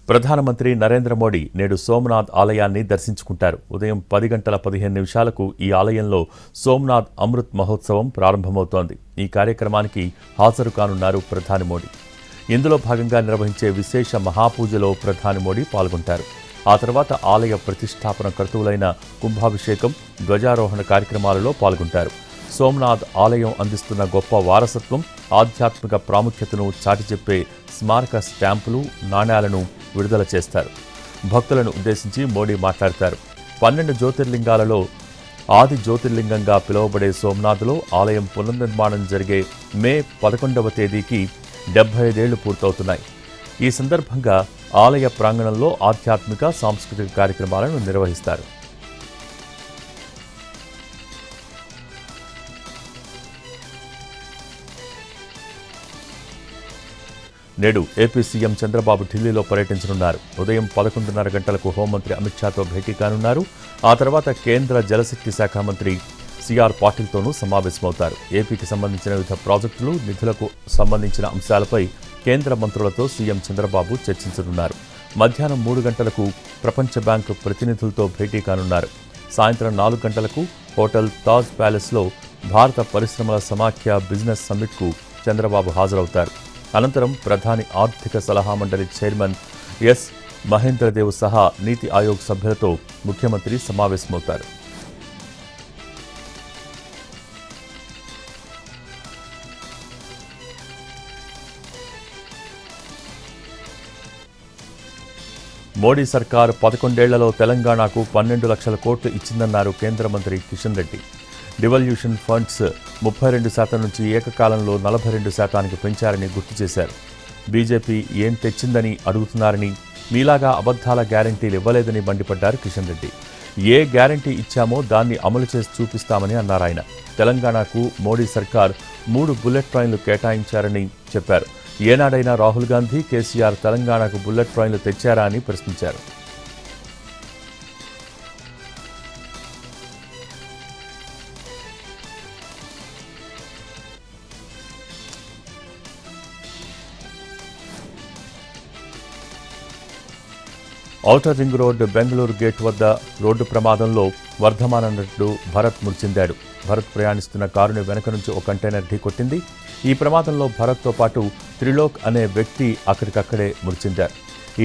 ప్రధానమంత్రి నరేంద్ర మోడీ నేడు సోమనాథ్ ఆలయాన్ని దర్శించుకుంటారు. ఉదయం 10:15 ఈ ఆలయంలో సోమనాథ్ అమృత్ మహోత్సవం ప్రారంభమవుతోంది. ఈ కార్యక్రమానికి హాజరు కానున్నారు ప్రధాని మోడీ. ఇందులో భాగంగా నిర్వహించే విశేష మహాపూజలో ప్రధాని మోడీ పాల్గొంటారు. ఆ తర్వాత ఆలయ ప్రతిష్టాపన క్రతువులైన కుంభాభిషేకం, ధ్వజారోహణ కార్యక్రమాలలో పాల్గొంటారు. సోమనాథ్ ఆలయం అందిస్తున్న గొప్ప వారసత్వం, ఆధ్యాత్మిక ప్రాముఖ్యతను చాటి చెప్పే స్మారక స్టాంపులు, నాణేలను విడుదల చేస్తారు. భక్తులను ఉద్దేశించి మోడీ మాట్లాడతారు. 12 జ్యోతిర్లింగాలలో ఆది జ్యోతిర్లింగంగా పిలువబడే సోమనాథ్లో ఆలయం పునర్నిర్మాణం జరిగే మే 11వ తేదీకి 75 ఏళ్లు పూర్తవుతున్నాయి. ఈ సందర్భంగా ఆలయ ప్రాంగణంలో ఆధ్యాత్మిక, సాంస్కృతిక కార్యక్రమాలను నిర్వహిస్తారు. నేడు ఏపీ సీఎం చంద్రబాబు ఢిల్లీలో పర్యటించనున్నారు. ఉదయం 11:30 గంటలకు హోంమంత్రి అమిత్ షాతో భేటీ కానున్నారు. ఆ తర్వాత కేంద్ర జలశక్తి శాఖ మంత్రి సిఆర్ పాటిల్తోనూ సమావేశమవుతారు. ఏపీకి సంబంధించిన వివిధ ప్రాజెక్టులు, నిధులకు సంబంధించిన అంశాలపై కేంద్ర మంత్రులతో సీఎం చంద్రబాబు చర్చించనున్నారు. మధ్యాహ్నం 3 గంటలకు ప్రపంచ బ్యాంకు ప్రతినిధులతో భేటీ కానున్నారు. సాయంత్రం 4 గంటలకు హోటల్ తాజ్ ప్యాలెస్లో భారత పరిశ్రమల సమాఖ్య బిజినెస్ సమ్మిట్కు చంద్రబాబు హాజరవుతారు. అనంతరం ప్రధాని ఆర్థిక సలహా మండలి చైర్మన్ ఎస్ మహేంద్రదేవ్ సహా నీతి ఆయోగ్ సభ్యులతో ముఖ్యమంత్రి సమావేశమవుతారు. మోడీ సర్కార్ 11 ఏళ్లలో తెలంగాణకు 12 లక్షల కోట్లు ఇచ్చిందన్నారు కేంద్ర మంత్రి కిషన్ రెడ్డి. డివల్యూషన్ ఫండ్స్ 32% నుంచి ఏకకాలంలో 42%కి పెంచారని గుర్తు చేశారు. బీజేపీ ఏం తెచ్చిందని అడుగుతున్నారని, మీలాగా అబద్ధాల గ్యారంటీలు ఇవ్వలేదని మండిపడ్డారు కిషన్ రెడ్డి. ఏ గ్యారంటీ ఇచ్చామో దాన్ని అమలు చేసి చూపిస్తామని అన్నారాయన. తెలంగాణకు మోడీ సర్కార్ 3 బుల్లెట్ ట్రైన్లు కేటాయించారని చెప్పారు. ఏనాడైనా రాహుల్ గాంధీ, కేసీఆర్ తెలంగాణకు బుల్లెట్ ట్రైన్లు తెచ్చారా అని ప్రశ్నించారు. Outer ring road Bengaluru gate వద్ద రోడ్డు ప్రమాదంలో వర్ధమాన నటుడు భరత్ మృతి చెందాడు. భరత్ ప్రయాణిస్తున్న కారుని వెనక నుంచి ఒక కంటైనర్ ఢీకొట్టింది. ఈ ప్రమాదంలో భరత్తో పాటు త్రిలోక్ అనే వ్యక్తి అక్కడికక్కడే మృతి చెందారు.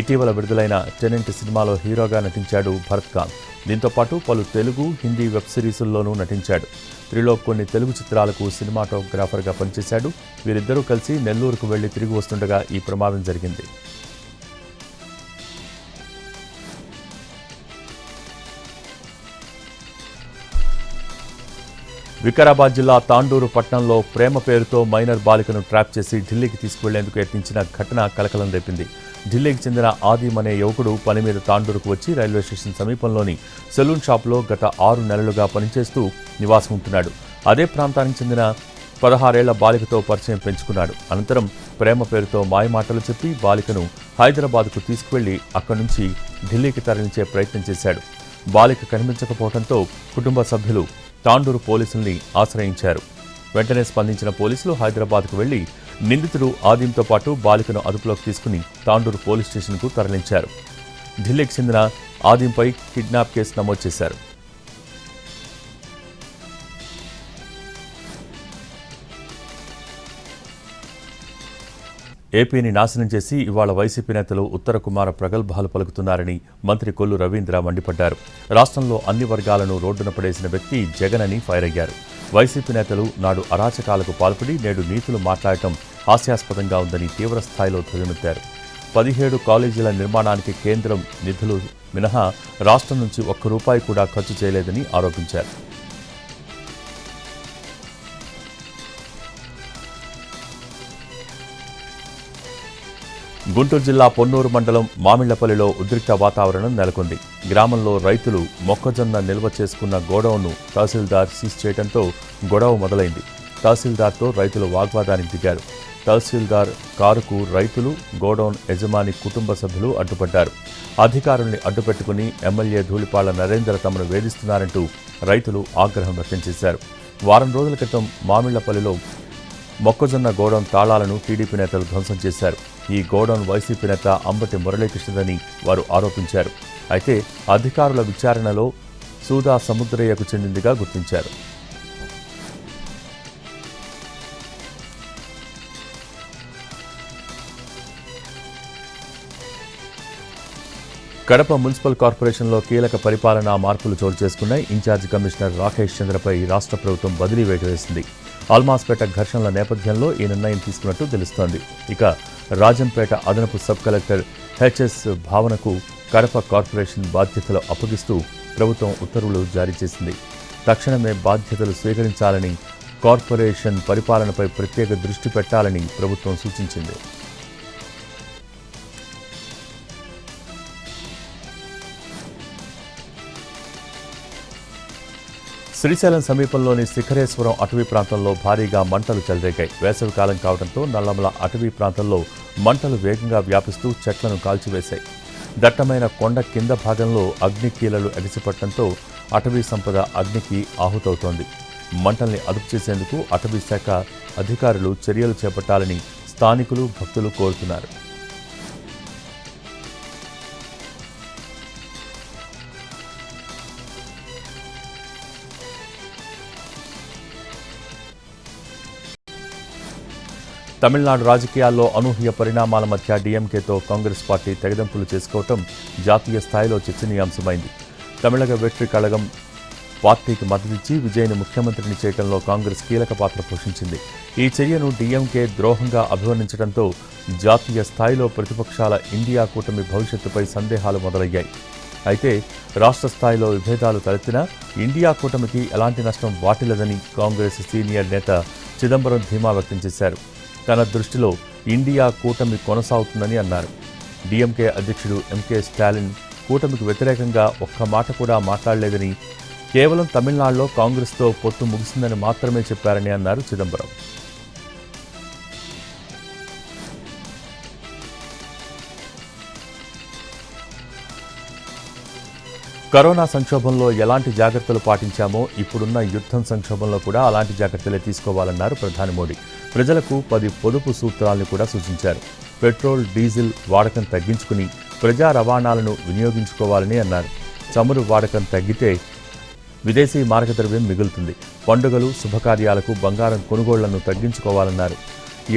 ఇటీవల విడుదలైన టెనెంట్ సినిమాలో హీరోగా నటించాడు భరత్ ఖాన్. దీంతో పాటు పలు తెలుగు, హిందీ వెబ్ సిరీసుల్లోనూ నటించాడు. త్రిలోక్ కొన్ని తెలుగు చిత్రాలకు సినిమాటోగ్రాఫర్గా పనిచేశాడు. వీరిద్దరూ కలిసి నెల్లూరుకు వెళ్లి తిరిగి వస్తుండగా ఈ ప్రమాదం జరిగింది. వికారాబాద్ జిల్లా తాండూరు పట్టణంలో ప్రేమ పేరుతో మైనర్ బాలికను ట్రాప్ చేసి ఢిల్లీకి తీసుకువెళ్లేందుకు యత్నించిన ఘటన కలకలం రేపింది. ఢిల్లీకి చెందిన ఆదిమ్ అనే యువకుడు పని మీద తాండూరుకు వచ్చి రైల్వే స్టేషన్ సమీపంలోని సెలూన్ షాప్లో గత 6 నెలలుగా పనిచేస్తూ నివాసం ఉంటున్నాడు. అదే ప్రాంతానికి చెందిన 16 ఏళ్ల బాలికతో పరిచయం పెంచుకున్నాడు. అనంతరం ప్రేమ పేరుతో మాయమాటలు చెప్పి బాలికను హైదరాబాద్కు తీసుకువెళ్లి అక్కడి నుంచి ఢిల్లీకి తరలించే ప్రయత్నం చేశాడు. బాలిక కనిపించకపోవడంతో కుటుంబ సభ్యులు తాండూరు పోలీసుల్ని ఆశ్రయించారు. వెంటనే స్పందించిన పోలీసులు హైదరాబాద్కు వెళ్లి నిందితుడు ఆదిమ్తో పాటు బాలికను అదుపులోకి తీసుకుని తాండూరు పోలీస్ స్టేషన్కు తరలించారు. ఢిల్లీకి చెందిన ఆదింపై కిడ్నాప్ కేసు నమోదు చేశారు. ఏపీని నాశనం చేసి ఇవాళ వైసీపీ నేతలు ఉత్తర కుమార ప్రగల్భాలు పలుకుతున్నారని మంత్రి కొల్లు రవీంద్ర మండిపడ్డారు. రాష్ట్రంలో అన్ని వర్గాలను రోడ్డున పడేసిన వ్యక్తి జగన్ అని ఫైర్ అయ్యారు. వైసీపీ నేతలు నాడు అరాచకాలకు పాల్పడి నేడు నీతులు మాట్లాడటం హాస్యాస్పదంగా ఉందని తీవ్రస్థాయిలో ధ్వజమెత్తారు. 17 కాలేజీల నిర్మాణానికి కేంద్రం నిధులు మినహా రాష్ట్రం నుంచి ₹1 కూడా ఖర్చు చేయలేదని ఆరోపించారు. గుంటూరు జిల్లా పొన్నూరు మండలం మామిళ్లపల్లిలో ఉద్రిక్త వాతావరణం నెలకొంది. గ్రామంలో రైతులు మొక్కజొన్న నిల్వ చేసుకున్న గోడౌన్ను తహసీల్దార్ సీజ్ చేయడంతో గొడవ మొదలైంది. తహసీల్దార్తో రైతులు వాగ్వాదానికి దిగారు. తహసీల్దార్ కారుకు రైతులు, గోడౌన్ యజమాని కుటుంబ సభ్యులు అడ్డుపడ్డారు. అధికారుల్ని అడ్డుపెట్టుకుని ఎమ్మెల్యే ధూళిపాళ్ల నరేందర్ తమను వేధిస్తున్నారంటూ రైతులు ఆగ్రహం వ్యక్తం చేశారు. వారం రోజుల క్రితం మామిళ్లపల్లిలో మొక్కజొన్న గోడౌన్ తాళాలను టీడీపీ నేతలు ధ్వంసం చేశారు. ఈ గోడౌన్ వైసీపీ నేత అంబటి మురళీకృష్ణదని వారు ఆరోపించారు. అయితే అధికారుల విచారణలో సూదా సముద్రయ్యకు చెందిందిగా గుర్తించారు. కడప మున్సిపల్ కార్పొరేషన్లో కీలక పరిపాలనా మార్పులు చోటు చేసుకున్నాయి. ఇన్ఛార్జి కమిషనర్ రాకేష్ చంద్రపై రాష్ట్ర ప్రభుత్వం బదిలీ వేటు వేసింది. ఆల్మాస్పేట ఘర్షణల నేపథ్యంలో ఈ నిర్ణయం తీసుకున్నట్టు తెలుస్తోంది. ఇక రాజంపేట అదనపు సబ్ కలెక్టర్ హెచ్ఎస్ భావనకు కడప కార్పొరేషన్ బాధ్యతలు అప్పగిస్తూ ప్రభుత్వం ఉత్తర్వులు జారీ చేసింది. తక్షణమే బాధ్యతలు స్వీకరించాలని, కార్పొరేషన్ పరిపాలనపై ప్రత్యేక దృష్టి పెట్టాలని ప్రభుత్వం సూచించింది. శ్రీశైలం సమీపంలోని శిఖరేశ్వరం అటవీ ప్రాంతంలో భారీగా మంటలు చెలరేగాయి. వేసవికాలం కావడంతో నల్లమల అటవీ ప్రాంతంలో మంటలు వేగంగా వ్యాపిస్తూ చెట్లను కాల్చివేశాయి. దట్టమైన కొండ కింద భాగంలో అగ్నికీలలు ఎగసిపట్టడంతో అటవీ సంపద అగ్నికి ఆహుతవుతోంది. మంటల్ని అదుపు చేసేందుకు అటవీ శాఖ అధికారులు చర్యలు చేపట్టాలని స్థానికులు, భక్తులు కోరుతున్నారు. తమిళనాడు రాజకీయాల్లో అనూహ్య పరిణామాల మధ్య డీఎంకేతో కాంగ్రెస్ పార్టీ తెగదెంపులు చేసుకోవటం జాతీయ స్థాయిలో చర్చనీయాంశమైంది. తమిళగ వెట్రి కళగం పార్టీకి మద్దతిచ్చి విజయ్ని ముఖ్యమంత్రిని చేయడంలో కాంగ్రెస్ కీలక పాత్ర పోషించింది. ఈ చర్యను డీఎంకే ద్రోహంగా అభివర్ణించడంతో జాతీయ స్థాయిలో ప్రతిపక్షాల ఇండియా కూటమి భవిష్యత్తుపై సందేహాలు మొదలయ్యాయి. అయితే రాష్ట్ర స్థాయిలో విభేదాలు తలెత్తినా ఇండియా కూటమికి ఎలాంటి నష్టం వాటిల్లదని కాంగ్రెస్ సీనియర్ నేత చిదంబరం ధీమా వ్యక్తం చేశారు. తన దృష్టిలో ఇండియా కూటమి కొనసాగుతుందని అన్నారు. డీఎంకే అధ్యక్షుడు ఎంకే స్టాలిన్ కూటమికి వ్యతిరేకంగా ఒక్క మాట కూడా మాట్లాడలేదని, కేవలం తమిళనాడులో కాంగ్రెస్తో పొత్తు ముగిసిందని మాత్రమే చెప్పారని అన్నారు చిదంబరం. కరోనా సంక్షోభంలో ఎలాంటి జాగ్రత్తలు పాటించామో ఇప్పుడున్న యుద్ధం సంక్షోభంలో కూడా అలాంటి జాగ్రత్తలే తీసుకోవాలన్నారు ప్రధాని మోడీ. ప్రజలకు 10 పొదుపు సూత్రాలను కూడా సూచించారు. పెట్రోల్, డీజిల్ వాడకం తగ్గించుకుని ప్రజా రవాణాలను వినియోగించుకోవాలని అన్నారు. చమురు వాడకం తగ్గితే విదేశీ మారకద్రవ్యం మిగులుతుంది. పండుగలు, శుభకార్యాలకు బంగారం కొనుగోళ్లను తగ్గించుకోవాలన్నారు.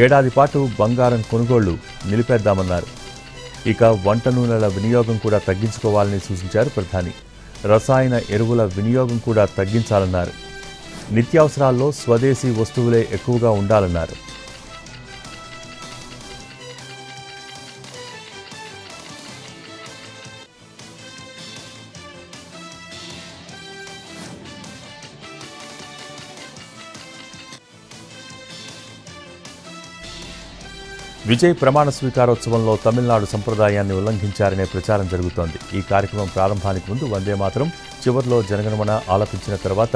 ఏడాది పాటు బంగారం కొనుగోళ్లు నిలిపేద్దామన్నారు. ఇక వంట నూనెల వినియోగం కూడా తగ్గించుకోవాలని సూచించారు ప్రధాని. రసాయన ఎరువుల వినియోగం కూడా తగ్గించాలన్నారు. నిత్యావసరాల్లో స్వదేశీ వస్తువులే ఎక్కువగా ఉండాలన్నారు. విజయ్ ప్రమాణ స్వీకారోత్సవంలో తమిళనాడు సంప్రదాయాన్ని ఉల్లంఘించారనే ప్రచారం జరుగుతోంది. ఈ కార్యక్రమం ప్రారంభానికి ముందు వందే మాతరం, చివర్లో జనగణమన ఆలపించిన తర్వాత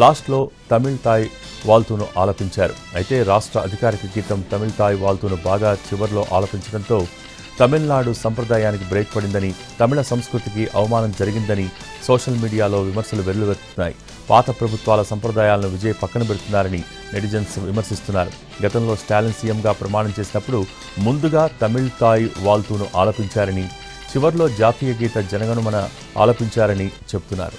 లాస్ట్లో తమిళ్ తాయ్ వాల్తూను ఆలపించారు. అయితే రాష్ట్ర అధికారిక గీతం తమిళ్ తాయ్ వాల్తూను బాగా చివర్లో ఆలపించడంతో తమిళనాడు సంప్రదాయానికి బ్రేక్ పడిందని, తమిళ సంస్కృతికి అవమానం జరిగిందని సోషల్ మీడియాలో విమర్శలు వెల్లువెత్తుతున్నాయి. పాత ప్రభుత్వాల సంప్రదాయాలను విజయ్ పక్కన పెడుతున్నారని నెటిజన్స్ విమర్శిస్తున్నారు. గతంలో స్టాలిన్ సీఎంగా ప్రమాణం చేసినప్పుడు ముందుగా తమిళ్ తాయ్ వాల్తూను ఆలపించారని, చివర్లో జాతీయ గీత జనగణమన ఆలపించారని చెబుతున్నారు.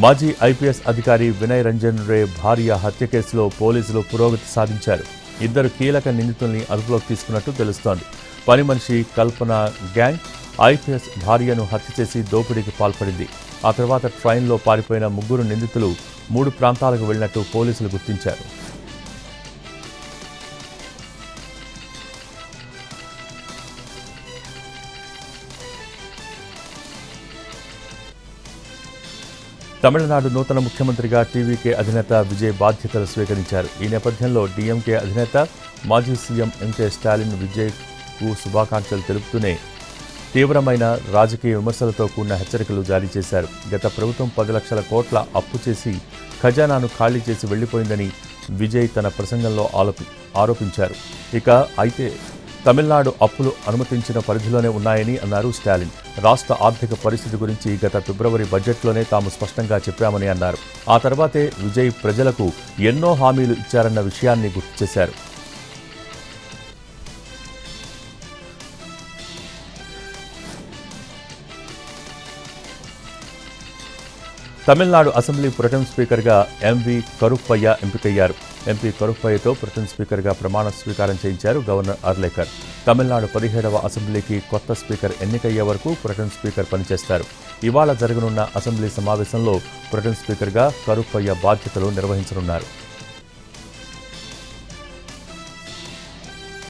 మాజీ ఐపీఎస్ అధికారి వినయ్ రంజన్ రే భార్య హత్య కేసులో పోలీసులు పురోగతి సాధించారు. 2 కీలక నిందితుల్ని అదుపులోకి తీసుకున్నట్టు తెలుస్తోంది. పని మనిషి కల్పన గ్యాంగ్ ఐపీఎస్ భార్యను హత్య చేసి దోపిడీకి పాల్పడింది. ఆ తర్వాత ట్రైన్లో పారిపోయిన 3 నిందితులు 3 ప్రాంతాలకు వెళ్లినట్టు పోలీసులు గుర్తించారు. తమిళనాడు నూతన ముఖ్యమంత్రిగా టీవీకే అధినేత విజయ్ బాధ్యతలు స్వీకరించారు. ఈ నేపథ్యంలో డీఎంకే అధినేత మాజీ సీఎం ఎంకే స్టాలిన్ విజయ్కు శుభాకాంక్షలు తెలుపుతూనే తీవ్రమైన రాజకీయ విమర్శలతో కూడిన హెచ్చరికలు జారీ చేశారు. గత ప్రభుత్వం 10 లక్షల కోట్ల అప్పు చేసి ఖజానాను ఖాళీ చేసి వెళ్లిపోయిందని విజయ్ తన ప్రసంగంలో ఆరోపించారు. అయితే తమిళనాడు అప్పులు అనుమతించిన పరిధిలోనే ఉన్నాయని అన్నారు స్టాలిన్. రాష్ట్ర ఆర్థిక పరిస్థితి గురించి గత ఫిబ్రవరి బడ్జెట్లోనే తాము స్పష్టంగా చెప్పామని అన్నారు. ఆ తర్వాతే విజయ్ ప్రజలకు ఎన్నో హామీలు ఇచ్చారన్న విషయాన్ని గుర్తు చేశారు. తమిళనాడు అసెంబ్లీ ప్రొటెం స్పీకర్గా ఎంవి కరుప్పయ్య ఎంపికయ్యారు. ఎంపీ కరుప్పయ్యతో ప్రొటెం స్పీకర్గా ప్రమాణ స్వీకారం చేయించారు గవర్నర్ అర్లేకర్. తమిళనాడు 17వ అసెంబ్లీకి కొత్త స్పీకర్ ఎన్నికయ్యే వరకు ప్రొటెం స్పీకర్ పనిచేస్తారు. ఇవాళ జరగనున్న అసెంబ్లీ సమావేశంలో ప్రొటెం స్పీకర్గా కరుప్పయ్య బాధ్యతలు నిర్వహించనున్నారు.